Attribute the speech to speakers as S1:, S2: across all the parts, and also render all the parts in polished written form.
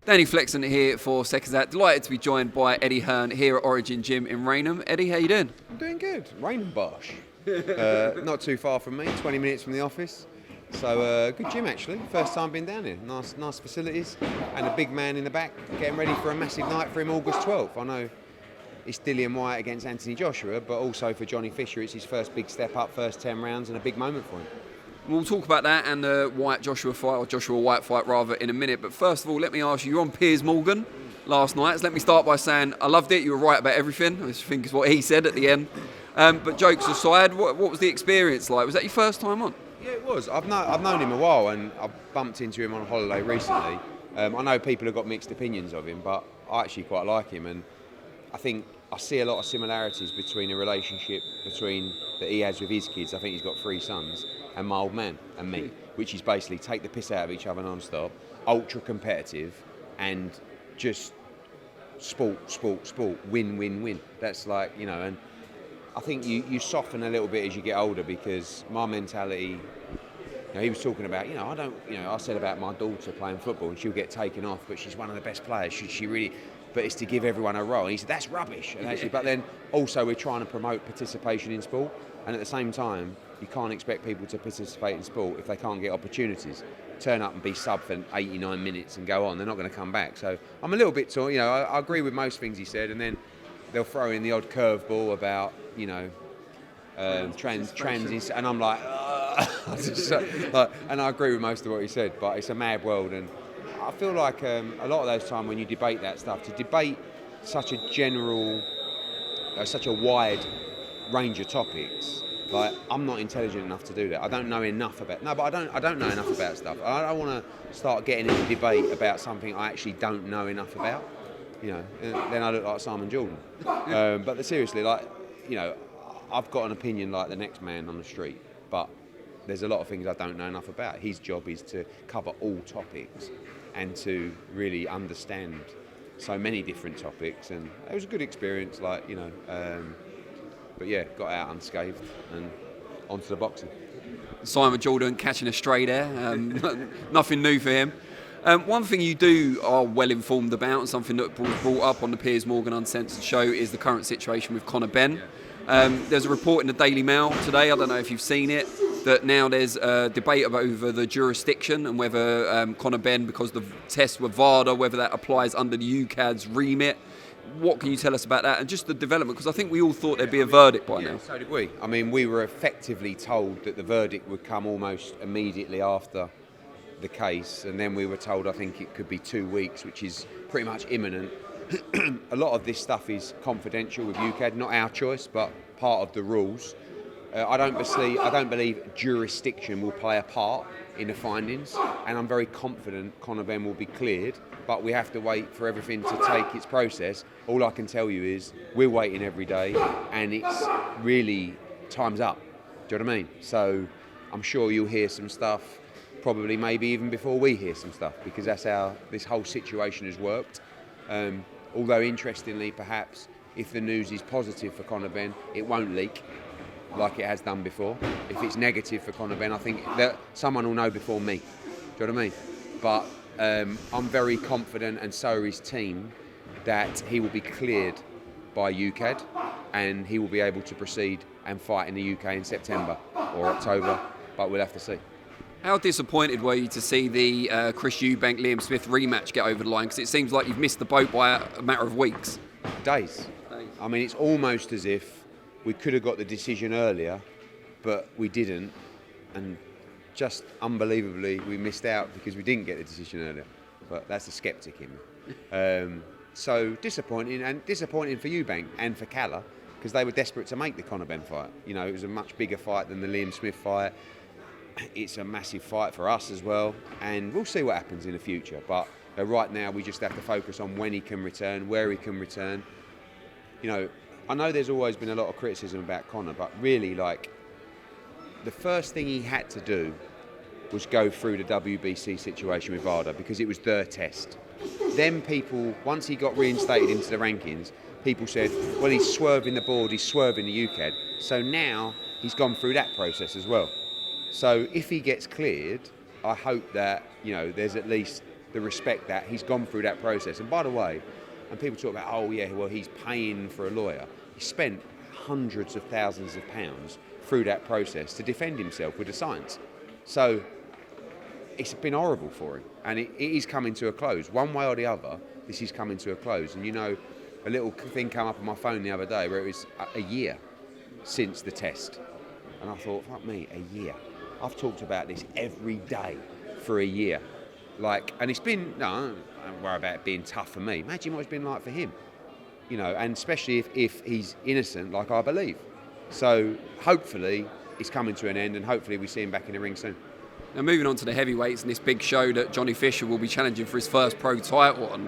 S1: Danny Flexon here for SecondsOut. Delighted to be joined by Eddie Hearn here at Origin Gym in Rainham. Eddie, how you doing?
S2: I'm doing good. Rainham Bosh. Not too far from me, 20 minutes from the office. So good gym actually. First time been down here. Nice facilities, and a big man in the back getting ready for a massive night for him August 12th. I know it's Dillian Whyte against Anthony Joshua, but also for Johnny Fisher, it's his first big step up, first 10 rounds, and a big moment for him.
S1: We'll talk about that and the Whyte-Joshua fight, or Joshua-Whyte fight rather, in a minute. But first of all, let me ask you, you're on Piers Morgan last night. So let me start by saying I loved it. You were right about everything, I think is what he said at the end. But jokes aside, what was the experience like? Was that your first time on?
S2: Yeah, it was. I've known him a while, and I've bumped into him on holiday recently. I know people have got mixed opinions of him, but I actually quite like him, and I think I see a lot of similarities between a relationship that he has with his kids. I think he's got 3 sons, and my old man and me, which is basically take the piss out of each other non-stop, ultra competitive, and just sport, win. That's like, and I think you soften a little bit as you get older, because my mentality, he was talking about, I said about my daughter playing football and she'll get taken off, but she's one of the best players. She really, but it's to give everyone a role. And he said, that's rubbish. And actually, but then also we're trying to promote participation in sport. And at the same time, you can't expect people to participate in sport if they can't get opportunities. Turn up and be sub for 89 minutes and go on, they're not going to come back. So I'm a little bit torn. I agree with most things he said, and then they'll throw in the odd curveball about, trans, and I'm like, and I agree with most of what he said, but it's a mad world, and I feel like a lot of those times when you debate that stuff, to debate such a general, such a wide range of topics, like, I'm not intelligent enough to do that. I don't know enough about. No, but I don't know enough about stuff. I don't want to start getting into debate about something I actually don't know enough about. Then I look like Simon Jordan. But seriously, I've got an opinion like the next man on the street, but there's a lot of things I don't know enough about. His job is to cover all topics and to really understand so many different topics, and it was a good experience, but yeah, got out unscathed and onto the boxing.
S1: Simon Jordan catching a stray there, nothing new for him. One thing you do are well informed about, and something that was brought up on the Piers Morgan Uncensored show, is the current situation with Conor Benn. There's a report in the Daily Mail today, I don't know if you've seen it, that now there's a debate over the jurisdiction and whether Conor Benn, because the tests were VADA, whether that applies under the UKAD's remit. What can you tell us about that and just the development? Because I think we all thought there'd be a verdict by now.
S2: So did we. I mean, we were effectively told that the verdict would come almost immediately after the case, and then we were told, I think it could be 2 weeks, which is pretty much imminent. A lot of this stuff is confidential with UKAD, not our choice, but part of the rules. I don't believe jurisdiction will play a part in the findings, and I'm very confident Conor Benn will be cleared, but we have to wait for everything to take its process. All I can tell you is we're waiting every day, and it's really time's up. Do you know what I mean? So I'm sure you'll hear some stuff, probably maybe even before we hear some stuff, because that's how this whole situation has worked. Although interestingly, perhaps, if the news is positive for Conor Benn, it won't leak like it has done before. If it's negative for Conor Benn, I think that someone will know before me. Do you know what I mean? But I'm very confident, and so are his team, that he will be cleared by UKAD and he will be able to proceed and fight in the UK in September or October, but we'll have to see.
S1: How disappointed were you to see the Chris Eubank, Liam Smith rematch get over the line? Because it seems like you've missed the boat by a matter of weeks.
S2: Days. I mean, it's almost as if we could have got the decision earlier, but we didn't, and just unbelievably we missed out because we didn't get the decision earlier. But that's a sceptic in me. So disappointing for Eubank and for Calla, because they were desperate to make the Conor Benn fight. It was a much bigger fight than the Liam Smith fight. It's a massive fight for us as well, and we'll see what happens in the future. But right now we just have to focus on when he can return, where he can return. I know there's always been a lot of criticism about Conor, but really, the first thing he had to do was go through the WBC situation with VADA, because it was their test. Then people, once he got reinstated into the rankings, people said, well, he's swerving the board, he's swerving the UKAD. So now he's gone through that process as well. So if he gets cleared, I hope that, there's at least the respect that he's gone through that process. And by the way, and people talk about, oh yeah, well, he's paying for a lawyer. He spent hundreds of thousands of pounds through that process to defend himself with the science. So it's been horrible for him, and it is coming to a close. One way or the other, this is coming to a close. And you know, a little thing came up on my phone the other day where it was a year since the test. And I thought, fuck me, a year. I've talked about this every day for a year. And it's been, no, I don't worry about it being tough for me. Imagine what it's been like for him. You know, and especially if he's innocent, like I believe. So hopefully it's coming to an end, and hopefully we see him back in the ring soon.
S1: Now, moving on to the heavyweights and this big show that Johnny Fisher will be challenging for his first pro title on.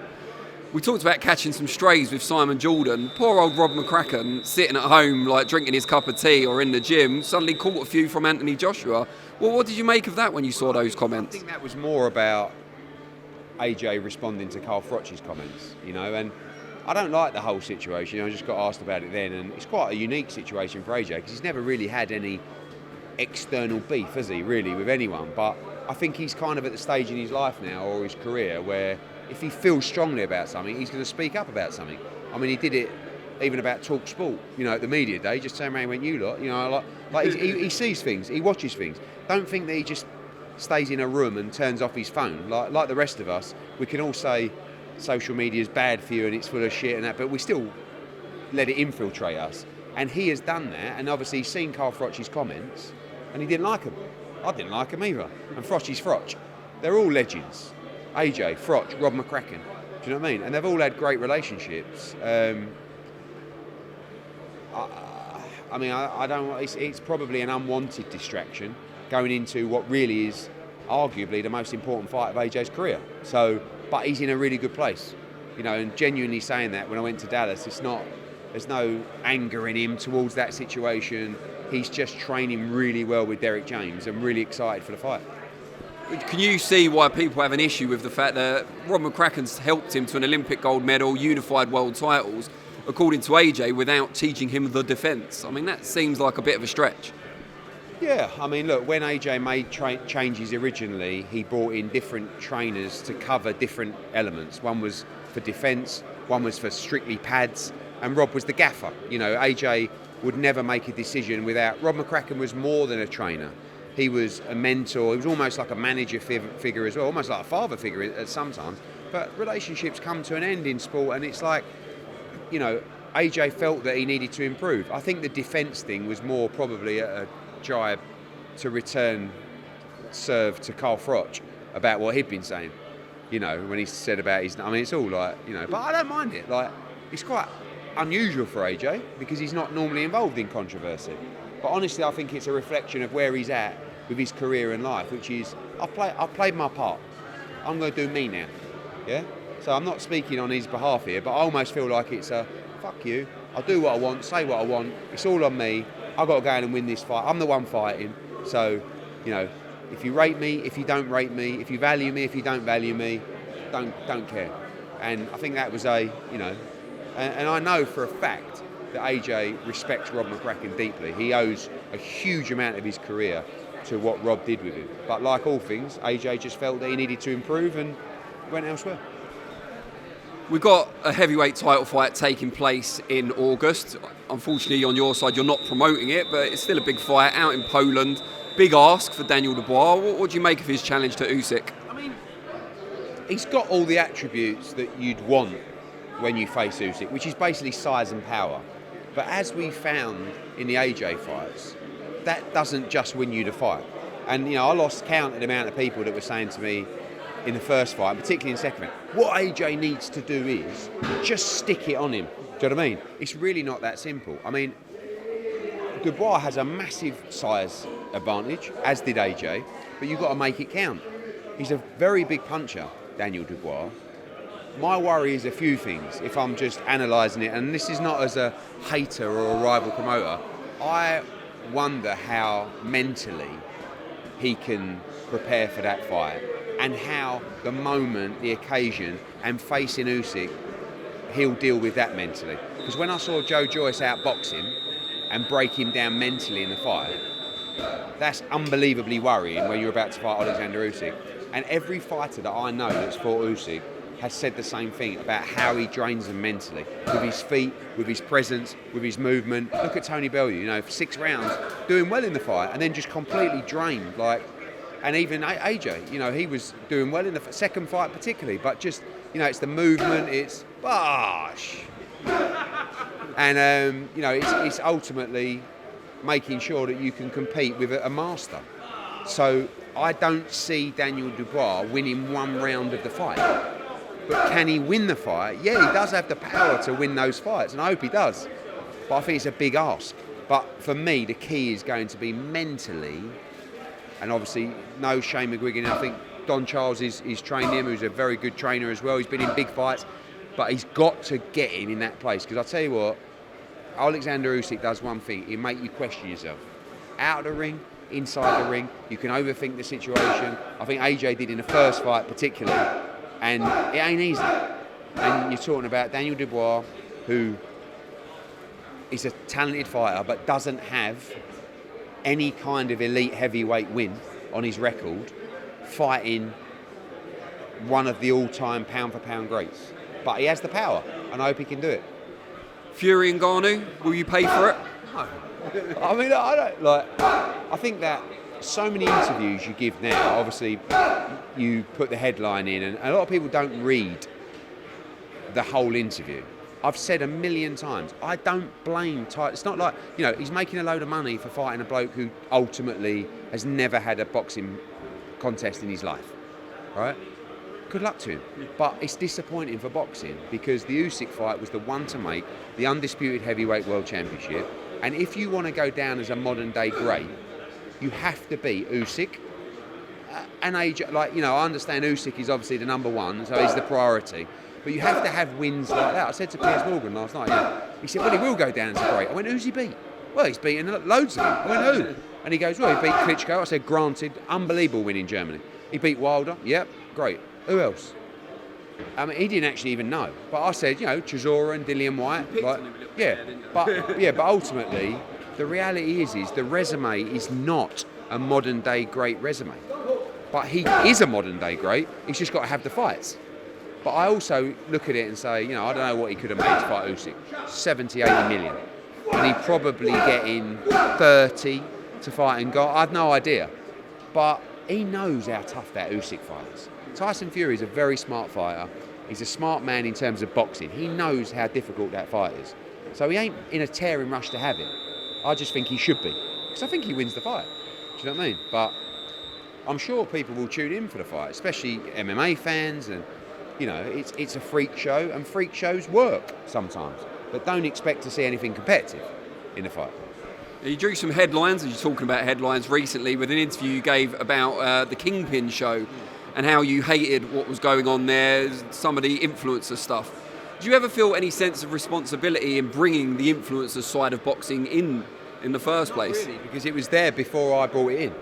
S1: We talked about catching some strays with Simon Jordan. Poor old Rob McCracken, sitting at home, like drinking his cup of tea or in the gym, suddenly caught a few from Anthony Joshua. Well, what did you make of that when you saw those comments?
S2: I think that was more about AJ responding to Carl Froch's comments, you know, and I don't like the whole situation. I just got asked about it then, and it's quite a unique situation for AJ because he's never really had any external beef, has he, really, with anyone. But I think he's kind of at the stage in his life now, or his career, where if he feels strongly about something, he's going to speak up about something. I mean, he did it even about Talk Sport, you know, at the media day. He just turned around and went, you lot, you know, he sees things, he watches things. Don't think that he just stays in a room and turns off his phone. Like the rest of us, we can all say social media is bad for you and it's full of shit and that, but we still let it infiltrate us. And he has done that, and obviously he's seen Carl Froch's comments, and he didn't like them. I didn't like them either. And Froch is Froch. They're all legends. AJ, Froch, Rob McCracken. Do you know what I mean? And they've all had great relationships. I don't. It's probably an unwanted distraction going into what really is arguably the most important fight of AJ's career. So, but he's in a really good place, you know. And genuinely saying that, when I went to Dallas, there's no anger in him towards that situation. He's just training really well with Derek James and really excited for the fight.
S1: Can you see why people have an issue with the fact that Rob McCracken's helped him to an Olympic gold medal, unified world titles, according to AJ, without teaching him the defence? I mean, that seems like a bit of a stretch.
S2: Yeah, I mean, look, when AJ made changes originally, he brought in different trainers to cover different elements. One was for defence, one was for strictly pads, and Rob was the gaffer. You know, AJ would never make a decision without... Rob McCracken was more than a trainer. He was a mentor. He was almost like a manager figure as well, almost like a father figure at sometimes. But relationships come to an end in sport, and it's like, you know, AJ felt that he needed to improve. I think the defence thing was more probably a jibe to return serve to Carl Froch about what he'd been saying, you know, when he said about his... I mean, it's all like, you know, but I don't mind it. Like, it's quite unusual for AJ because he's not normally involved in controversy. But honestly, I think it's a reflection of where he's at with his career and life, which is, I've played my part. I'm going to do me now, yeah? So I'm not speaking on his behalf here, but I almost feel like it's a, fuck you, I'll do what I want, say what I want, it's all on me, I've got to go in and win this fight, I'm the one fighting. So, you know, if you rate me, if you don't rate me, if you value me, if you don't value me, don't care. And I think that was and I know for a fact that AJ respects Rob McCracken deeply. He owes a huge amount of his career to what Rob did with him. But like all things, AJ just felt that he needed to improve and went elsewhere.
S1: We've got a heavyweight title fight taking place in August. Unfortunately, on your side, you're not promoting it, but it's still a big fight out in Poland. Big ask for Daniel Dubois. What do you make of his challenge to Usyk?
S2: I mean, he's got all the attributes that you'd want when you face Usyk, which is basically size and power. But as we found in the AJ fights, that doesn't just win you the fight. And, you know, I lost count of the amount of people that were saying to me in the first fight, particularly in the second fight, what AJ needs to do is just stick it on him. Do you know what I mean? It's really not that simple. I mean, Dubois has a massive size advantage, as did AJ, but you've got to make it count. He's a very big puncher, Daniel Dubois. My worry is a few things, if I'm just analysing it, and this is not as a hater or a rival promoter. I wonder how mentally he can prepare for that fight, and how the moment, the occasion, and facing Usyk, he'll deal with that mentally. Because when I saw Joe Joyce outbox him and break him down mentally in the fight, that's unbelievably worrying when you're about to fight Alexander Usyk. And every fighter that I know that's fought Usyk has said the same thing about how he drains them mentally, with his feet, with his presence, with his movement. Look at Tony Bellew, for 6 rounds, doing well in the fight, and then just completely drained. And even AJ, he was doing well in the second fight particularly, but just, it's the movement, it's Bosh. And, it's ultimately making sure that you can compete with a master. So I don't see Daniel Dubois winning 1 round of the fight. But can he win the fight? Yeah, he does have the power to win those fights, and I hope he does. But I think it's a big ask. But for me, the key is going to be mentally, and obviously, no Shane McGuigan. I think Don Charles is trained him, who's a very good trainer as well. He's been in big fights, but he's got to get him in that place. Because I tell you what, Alexander Usyk does one thing: he'll make you question yourself. Out of the ring, inside the ring, you can overthink the situation. I think AJ did in the first fight particularly, and it ain't easy. And you're talking about Daniel Dubois, who is a talented fighter but doesn't have any kind of elite heavyweight win on his record, fighting one of the all-time pound-for-pound greats. But he has the power, and I hope he can do it.
S1: Fury and Ngannou, will you pay for it?
S2: No. I mean, I don't I think that so many interviews you give now, obviously you put the headline in, and a lot of people don't read the whole interview. I've said a million times, I don't blame Ty. It's not like, he's making a load of money for fighting a bloke who ultimately has never had a boxing contest in his life, right? Good luck to him. But it's disappointing for boxing because the Usyk fight was the one to make, the undisputed heavyweight world championship. And if you want to go down as a modern day great, you have to beat Usyk and AJ. I understand Usyk is obviously the number one, so he's the priority. But you have to have wins like that. I said to Piers Morgan last night, he said, well, he will go down as a great. I went, who's he beat? Well, he's beaten loads of them. I went, who? And he goes, well, he beat Klitschko. I said, granted, unbelievable win in Germany. He beat Wilder. Yep, great. Who else? I mean, he didn't actually even know. But I said, Chisora and Dillian White. But ultimately, the reality is the resume is not a modern day great resume. But he is a modern day great. He's just got to have the fights. But I also look at it and say, I don't know what he could have made to fight Usyk. 70, 80 million. And he'd probably get in 30 to fight Ngannou. I have no idea. But he knows how tough that Usyk fight is. Tyson Fury is a very smart fighter. He's a smart man in terms of boxing. He knows how difficult that fight is. So he ain't in a tearing rush to have it. I just think he should be. Because I think he wins the fight. Do you know what I mean? But I'm sure people will tune in for the fight, especially MMA fans. And, it's a freak show, and freak shows work sometimes. But don't expect to see anything competitive in the fight.
S1: You drew some headlines, and you're talking about headlines recently with an interview you gave about the Kingpin Show and how you hated what was going on there, some of the influencer stuff. Do you ever feel any sense of responsibility in bringing the influencer side of boxing in the first place?
S2: Not really, because it was there before I brought it in.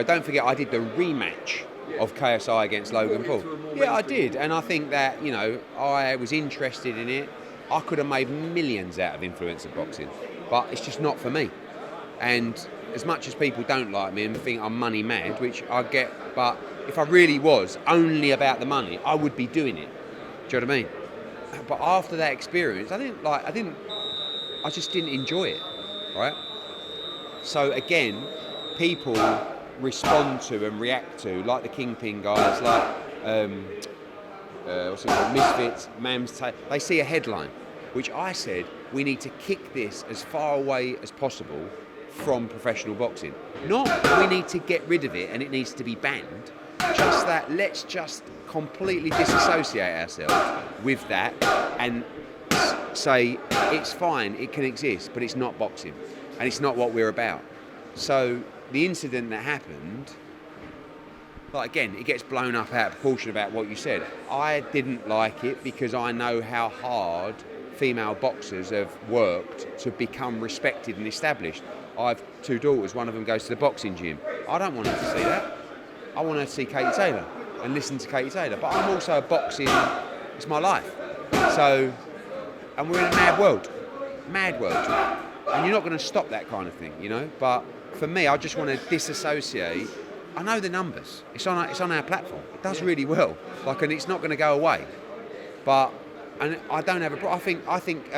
S2: Don't forget I did the rematch of KSI against Logan Paul. Yeah, I did, and I think that, I was interested in it. I could have made millions out of influencer boxing, but it's just not for me. And as much as people don't like me and think I'm money mad, which I get, but if I really was only about the money, I would be doing it. Do you know what I mean? But after that experience, I just didn't enjoy it, right? So again, people respond to and react to, like the Kingpin guys, like Misfits, Mam's Tail. They see a headline, which I said we need to kick this as far away as possible from professional boxing. Not we need to get rid of it and it needs to be banned. Just that let's just completely disassociate ourselves with that and say it's fine, it can exist, but it's not boxing and it's not what we're about. So the incident that happened, again, it gets blown up out of proportion about what you said. I didn't like it because I know how hard female boxers have worked to become respected and established. I have 2 daughters, one of them goes to the boxing gym. I don't want her to see that. I want her to see Katie Taylor and listen to Katie Taylor. But I'm also a boxing, it's my life. So, and we're in a mad world. And you're not going to stop that kind of thing, But for me, I just want to disassociate I know the numbers. It's on our platform. It does really well. And it's not going to go away. And I don't have I think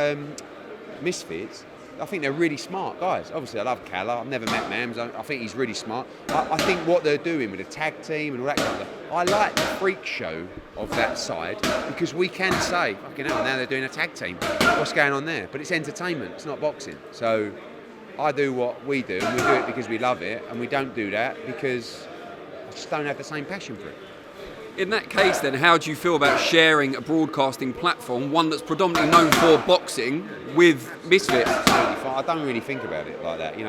S2: Misfits, I think they're really smart guys. Obviously, I love Calla. I've never met Mams. I think he's really smart. I think what they're doing with the tag team and all that kind of stuff, I like the freak show of that side because we can say, fucking hell, now they're doing a tag team. What's going on there? But it's entertainment. It's not boxing. So I do what we do, and we do it because we love it, and we don't do that because I just don't have the same passion for it.
S1: In that case, then, how do you feel about sharing a broadcasting platform, one that's predominantly known for boxing, with Misfits?
S2: I don't really think about it like that.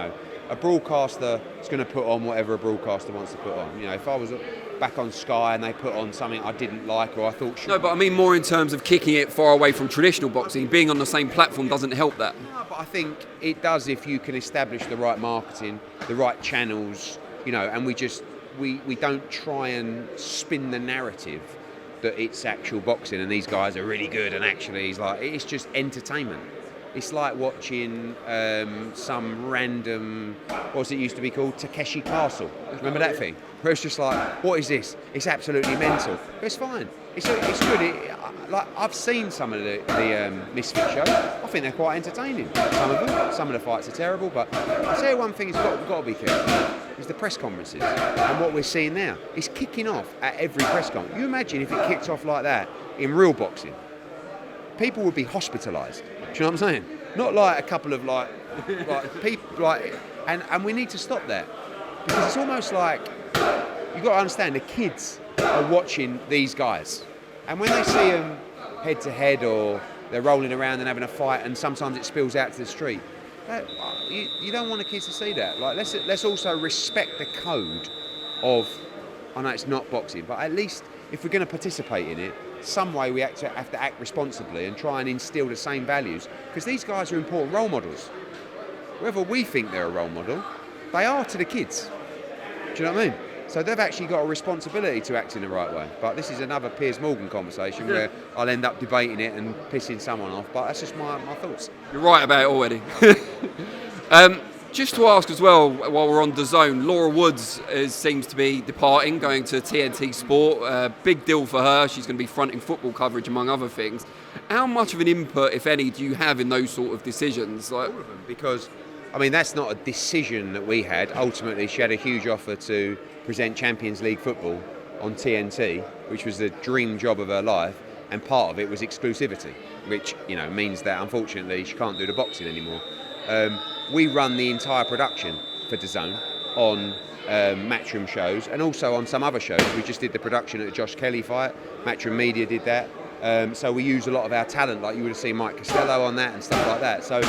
S2: A broadcaster is going to put on whatever a broadcaster wants to put on. If I was back on Sky and they put on something I didn't like or I thought should...
S1: No, but I mean more in terms of kicking it far away from traditional boxing. Being on the same platform doesn't help that.
S2: No, but I think it does if you can establish the right marketing, the right channels, and we don't try and spin the narrative that it's actual boxing and these guys are really good and actually it's just entertainment. It's like watching some random, what's it used to be called? Takeshi Castle. Remember that thing? Where it's just like, what is this? It's absolutely mental. But it's fine. It's good. I've seen some of the Misfit shows. I think they're quite entertaining. Some of them. Some of the fights are terrible. But I'll tell you one thing, we've got to be careful. Is the press conferences. And what we're seeing now is kicking off at every press conference. You imagine if it kicked off like that in real boxing. People would be hospitalised. Do you know what I'm saying? Not like a couple of people and we need to stop that because it's almost like you've got to understand the kids are watching these guys, and when they see them head to head or they're rolling around and having a fight, and sometimes it spills out to the street. You don't want the kids to see that. Let's also respect the code of. I know it's not boxing, but at least if we're going to participate in it. Some way we have to act responsibly and try and instill the same values because these guys are important role models. Whether we think they're a role model, they are to the kids. Do you know what I mean? So they've actually got a responsibility to act in the right way. But this is another Piers Morgan conversation where I'll end up debating it and pissing someone off. But that's just my thoughts.
S1: You're right about it already. Just to ask as well, while we're on DAZN, Laura Woods seems to be departing, going to TNT Sport. Big deal for her. She's going to be fronting football coverage, among other things. How much of an input, if any, do you have in those sort of decisions?
S2: All of them, because, that's not a decision that we had. Ultimately, she had a huge offer to present Champions League football on TNT, which was the dream job of her life, and part of it was exclusivity, which, means that, unfortunately, she can't do the boxing anymore. We run the entire production for DAZN on Matchroom shows and also on some other shows. We just did the production at the Josh Kelly fight. Matchroom Media did that. So we use a lot of our talent, like you would have seen Mike Costello on that and stuff like that. So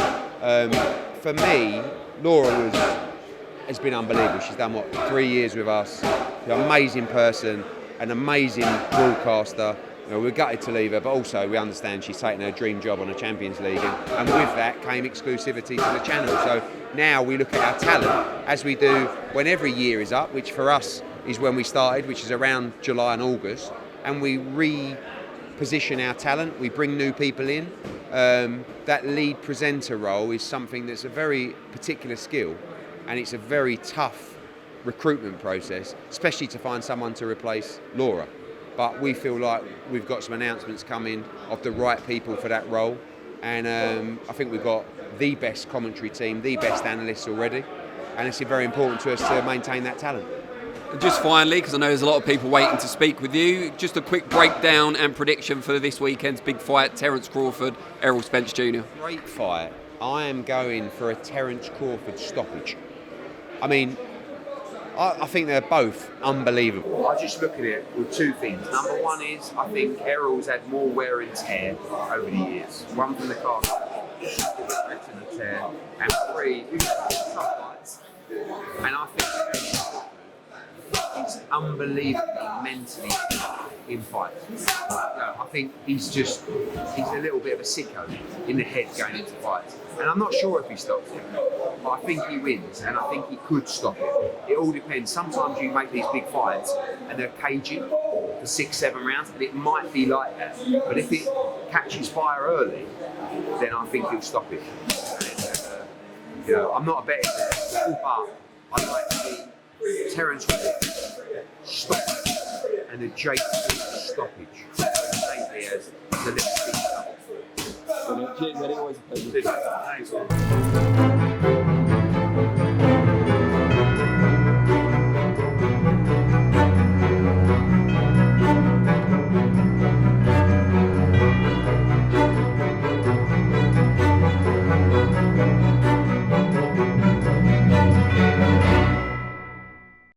S2: for me, Laura has been unbelievable. She's done, 3 years with us. She's an amazing person, an amazing broadcaster. We're gutted to leave her, but also we understand she's taken her dream job on a Champions League, and with that came exclusivity to the channel. So now we look at our talent as we do when every year is up, which for us is when we started, which is around July and August, and we reposition our talent, we bring new people in. That lead presenter role is something that's a very particular skill, and it's a very tough recruitment process, especially to find someone to replace Laura. But we feel like we've got some announcements coming of the right people for that role. And I think we've got the best commentary team, the best analysts already. And it's very important to us to maintain that talent.
S1: And just finally, because I know there's a lot of people waiting to speak with you, just a quick breakdown and prediction for this weekend's big fight, Terence Crawford, Errol Spence Jr.
S2: Great fight. I am going for a Terence Crawford stoppage. I think they're both unbelievable. I just look at it with two things. Number one is, I think Errol's had more wear and tear over the years. One from the car, and the tear, and three, some fights. And I think he's unbelievably mentally in fights. I think he's a little bit of a sicko in the head going into fights. And I'm not sure if he stops it, but I think he wins, and I think he could stop it. It all depends. Sometimes you make these big fights and they're cagey for 6-7 rounds, and it might be like that. But if it catches fire early, then I think he'll stop it. And, I'm not a betting man, but I like to be Terence stoppage and a Jake stoppage. Maybe as the little speed.
S1: Cheers, Eddie. Always a pleasure.